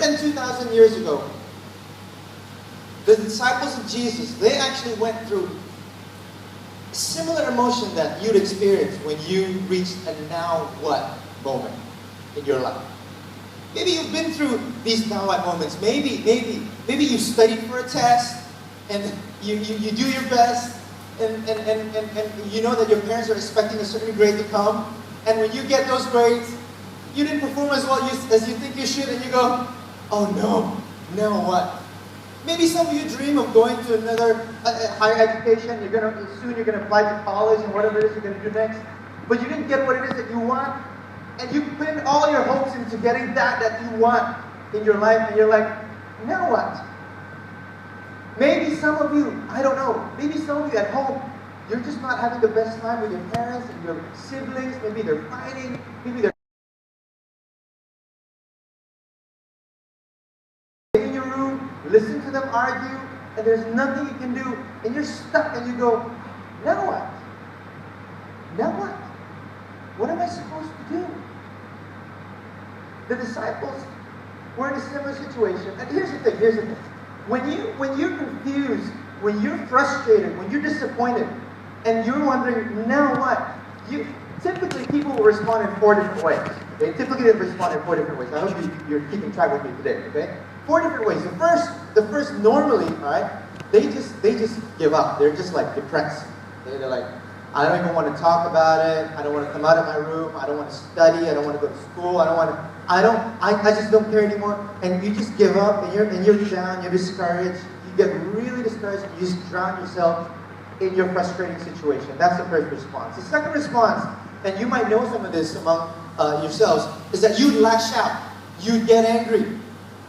than 2,000 years ago, the disciples of Jesus, they actually went through a similar emotion that you'd experience when you reached a now what moment in your life. Maybe you've been through these now what moments. Maybe you studied for a test and you do your best and you know that your parents are expecting a certain grade to come, and when you get those grades, you didn't perform as well as you think you should, and you go, oh no, now what? Maybe some of you dream of going to another higher education. Soon you're gonna apply to college and whatever it is you're gonna do next, but you didn't get what it is that you want, and you put all your hopes into getting that you want in your life, and you're like, now what? Maybe some of you, I don't know, maybe some of you at home, you're just not having the best time with your parents and your siblings. Maybe they're fighting, maybe they're in your room, listen to them argue, and there's nothing you can do, and you're stuck, and you go, now what? Now what? What am I supposed to do? The disciples were in a similar situation. And here's the thing. When you're confused, when you're frustrated, when you're disappointed, and you're wondering, now what? Typically, people will respond in 4 different ways. Okay? Typically, they respond in 4 different ways. I hope you're keeping track with me today. Okay? 4 different ways. The first normally, right? They just give up. They're just like depressed. They're like, I don't even want to talk about it. I don't want to come out of my room. I don't want to study. I don't want to go to school. I just don't care anymore. And you just give up, and you're down. You're discouraged. You get really discouraged. And you just drown yourself in your frustrating situation. That's the first response. The second response, and you might know some of this among yourselves, is that you lash out. You get angry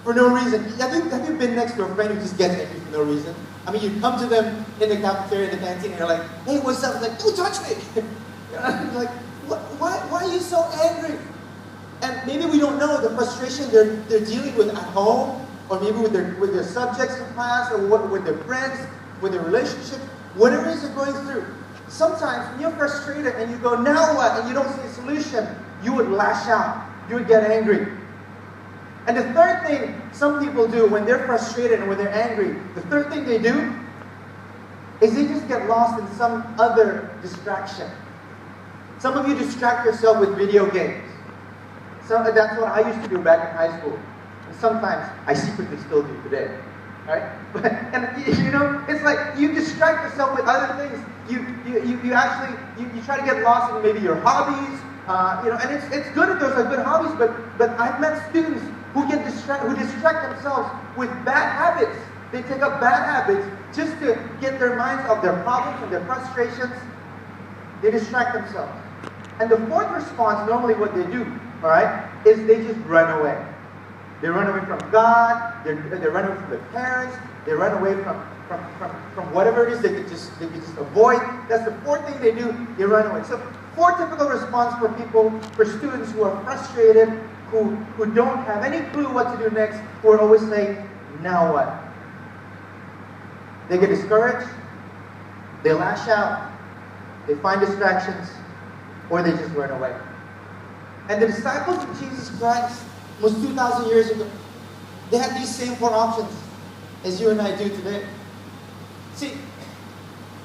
for no reason. Have you been next to a friend who just gets angry for no reason? I mean, you come to them in the cafeteria, in the canteen, and you're like, hey, what's up? Like, don't touch me. You're like, why are you so angry? And maybe we don't know the frustration they're dealing with at home, or maybe with their subjects in class, or with their friends, with their relationships, whatever it is they're going through. Sometimes when you're frustrated and you go, now what? And you don't see a solution, you would lash out. You would get angry. And the third thing some people do when they're frustrated and when they're angry, the third thing they do is they just get lost in some other distraction. Some of you distract yourself with video games. So that's what I used to do back in high school. And sometimes I secretly still do today. Right? And it's like you distract yourself with other things. You actually try to get lost in maybe your hobbies. And it's good if those are good hobbies, but I've met students who distract themselves with bad habits. They take up bad habits just to get their minds off their problems and their frustrations. They distract themselves. And the fourth response, normally what they do, all right, is they just run away. They run away from God. They run away from their parents. They run away from whatever it is they could just avoid. That's the fourth thing they do. They run away. So 4 typical response for students who are frustrated, who don't have any clue what to do next, who are always saying, now what? They get discouraged. They lash out. They find distractions, or they just run away. And the disciples of Jesus Christ, almost 2,000 years ago, they had these same 4 options as you and I do today. See,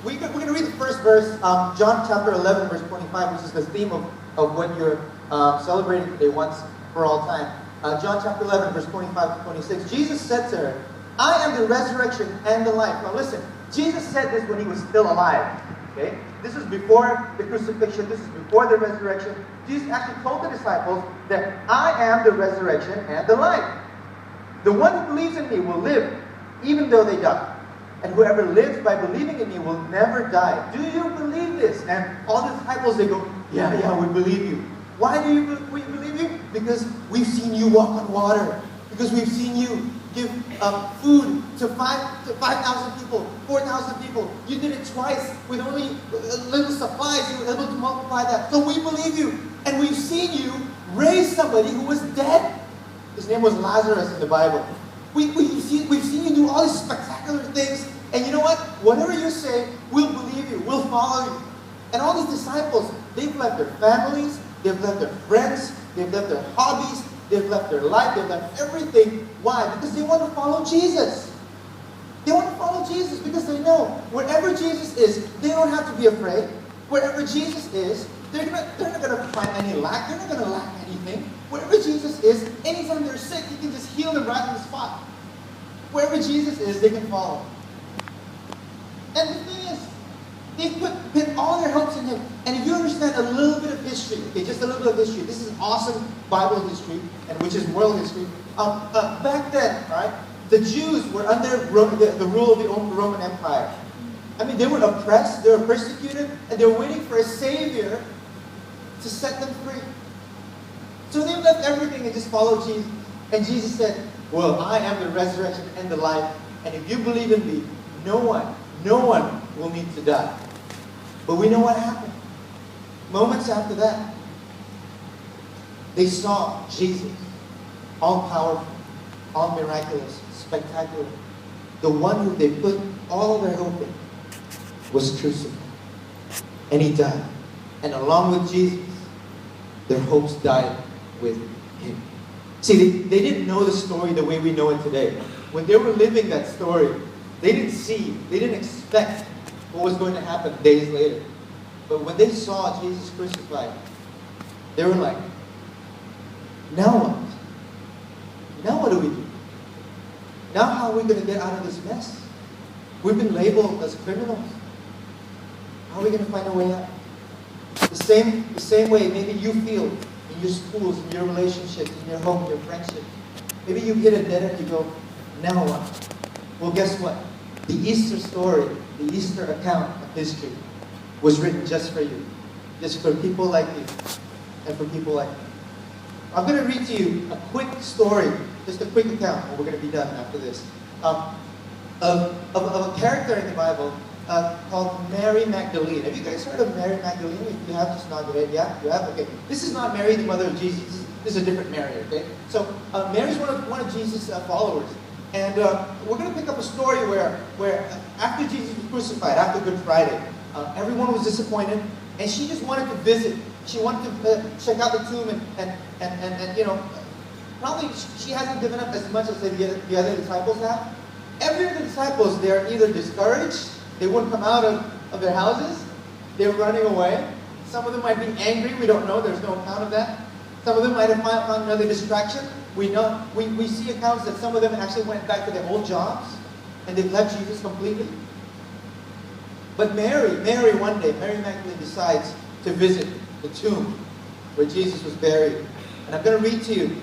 we're going to read the first verse, John chapter 11, verse 25, which is the theme of what you're celebrating today once for all time. John chapter 11, verse 25 to 26. Jesus said to her, I am the resurrection and the life. Now listen, Jesus said this when he was still alive. Okay? This is before the crucifixion. This is before the resurrection. Jesus actually told the disciples that I am the resurrection and the life. The one who believes in me will live even though they die. And whoever lives by believing in me will never die. Do you believe this? And all the disciples, they go, yeah, we believe you. Why do we believe you? Because we've seen you walk on water. Because we've seen you give food to 5,000 people, 4,000 people. You did it twice with only little supplies. You were able to multiply that. So we believe you. And we've seen you raise somebody who was dead. His name was Lazarus in the Bible. We've seen you do all these spectacular things. And you know what? Whatever you say, we'll believe you. We'll follow you. And all these disciples, they've left their families. They've left their friends. They've left their hobbies. they've left their life, they've left everything. Why? Because they want to follow Jesus. They want to follow Jesus because they know wherever Jesus is, they don't have to be afraid. Wherever Jesus is, they're not going to find any lack. They're not going to lack anything. Wherever Jesus is, anytime they're sick, He can just heal them right on the spot. Wherever Jesus is, they can follow. And the thing is, they put all their hopes in Him. And if you understand a little bit of history, okay, just a little bit of history, this is awesome Bible history, and which is world history. Back then, right, the Jews were under the rule of the Roman Empire. I mean, they were oppressed, they were persecuted, and they were waiting for a Savior to set them free. So they left everything and just followed Jesus. And Jesus said, well, I am the resurrection and the life, and if you believe in me, no one will need to die. But we know what happened. Moments after that, they saw Jesus, all powerful, all miraculous, spectacular. The one who they put all their hope in was crucified. And He died. And along with Jesus, their hopes died with Him. See, they didn't know the story the way we know it today. When they were living that story, they didn't expect what was going to happen days later. But when they saw Jesus crucified, they were like, now what? Now what do we do? Now how are we going to get out of this mess? We've been labeled as criminals. How are we going to find a way out? The same way maybe you feel in your schools, in your relationships, in your home, in your friendships. Maybe you hit a dead end and you go, now what? Well, guess what? The Easter story, the Easter account of history was written just for you. Just for people like you and for people like me. I'm going to read to you a quick story, just a quick account, and we're going to be done after this, of a character in the Bible called Mary Magdalene. Have you guys heard of Mary Magdalene? If you have, just nod your head. Yeah? You have? Okay. This is not Mary, the mother of Jesus. This is a different Mary, okay? So Mary's one of Jesus' followers. And we're going to pick up a story where after Jesus was crucified, after Good Friday, everyone was disappointed, and she just wanted to visit. She wanted to check out the tomb, and you know, probably she hasn't given up as much as the other disciples have. Every of the disciples, they're either discouraged, they wouldn't come out of their houses, they're running away. Some of them might be angry, we don't know, there's no account of that. Some of them might have found another distraction. We see accounts that some of them actually went back to their old jobs and they've left Jesus completely. But Mary one day, Mary Magdalene decides to visit the tomb where Jesus was buried. And I'm going to read to you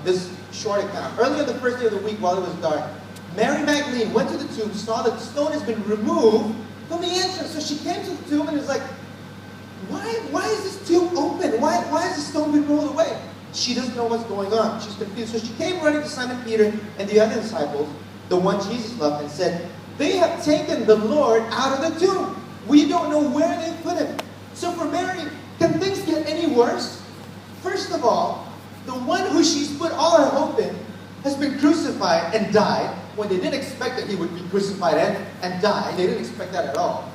this short account. Early on the first day of the week while it was dark, Mary Magdalene went to the tomb, saw that the stone has been removed from the entrance. So she came to the tomb and was like, why is this tomb open? Why has the stone been rolled away? She doesn't know what's going on. She's confused. So she came running to Simon Peter and the other disciples, the one Jesus loved, and said, they have taken the Lord out of the tomb. We don't know where they put Him. So for Mary, can things get any worse? First of all, the one who she's put all her hope in has been crucified and died when they didn't expect that He would be crucified and die. They didn't expect that at all.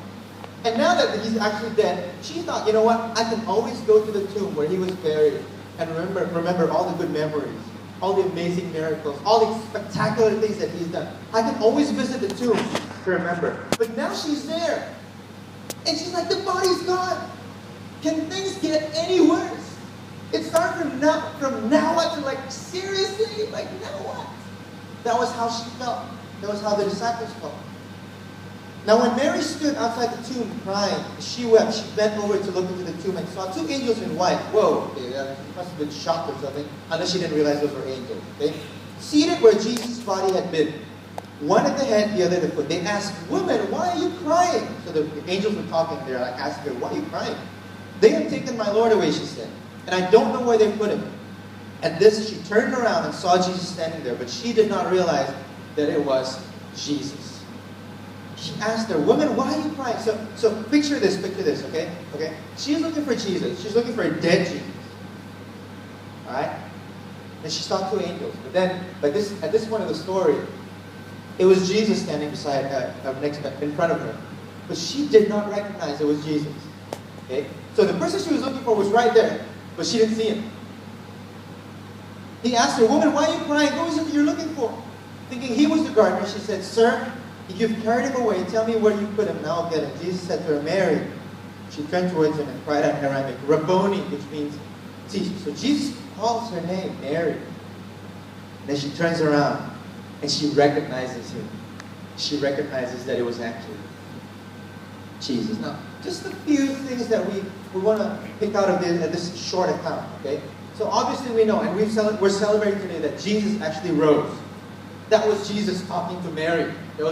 And now that He's actually dead, she thought, you know what? I can always go to the tomb where He was buried and remember all the good memories, all the amazing miracles, all the spectacular things that He's done. I can always visit the tomb to remember. But now she's there. And she's like, the body's gone. Can things get any worse? It started from now on to like, seriously? Like, now what? That was how she felt. That was how the disciples felt. Now when Mary stood outside the tomb crying, she wept. She bent over to look into the tomb and saw two angels in white. Whoa, okay, that must have been shocked or something, unless she didn't realize those were angels. Okay? Seated where Jesus' body had been. One at the head, the other at the foot. They asked, woman, why are you crying? So the angels were talking, they're like asking her, why are you crying? They have taken my Lord away, she said, and I don't know where they put Him. At this, she turned around and saw Jesus standing there, but she did not realize that it was Jesus. She asked her, woman, why are you crying? So picture this, okay? She's looking for Jesus. She's looking for a dead Jesus. Alright? And she saw two angels. But at this point of the story, it was Jesus standing beside her, in front of her. But she did not recognize it was Jesus. Okay? So the person she was looking for was right there, but she didn't see Him. He asked her, "Woman, why are you crying? Who is it you're looking for?" Thinking he was the gardener, she said, "Sir, if you've carried him away, tell me where you put him, and I'll get him." Jesus said to her, "Mary." She turned towards him and cried out in Aramaic, "Rabboni," which means teacher. So Jesus calls her name, Mary. Then she turns around and she recognizes him. She recognizes that it was actually Jesus. Now, just a few things that we want to pick out of this short account, okay? So obviously we know, and we're celebrating today that Jesus actually rose. That was Jesus talking to Mary.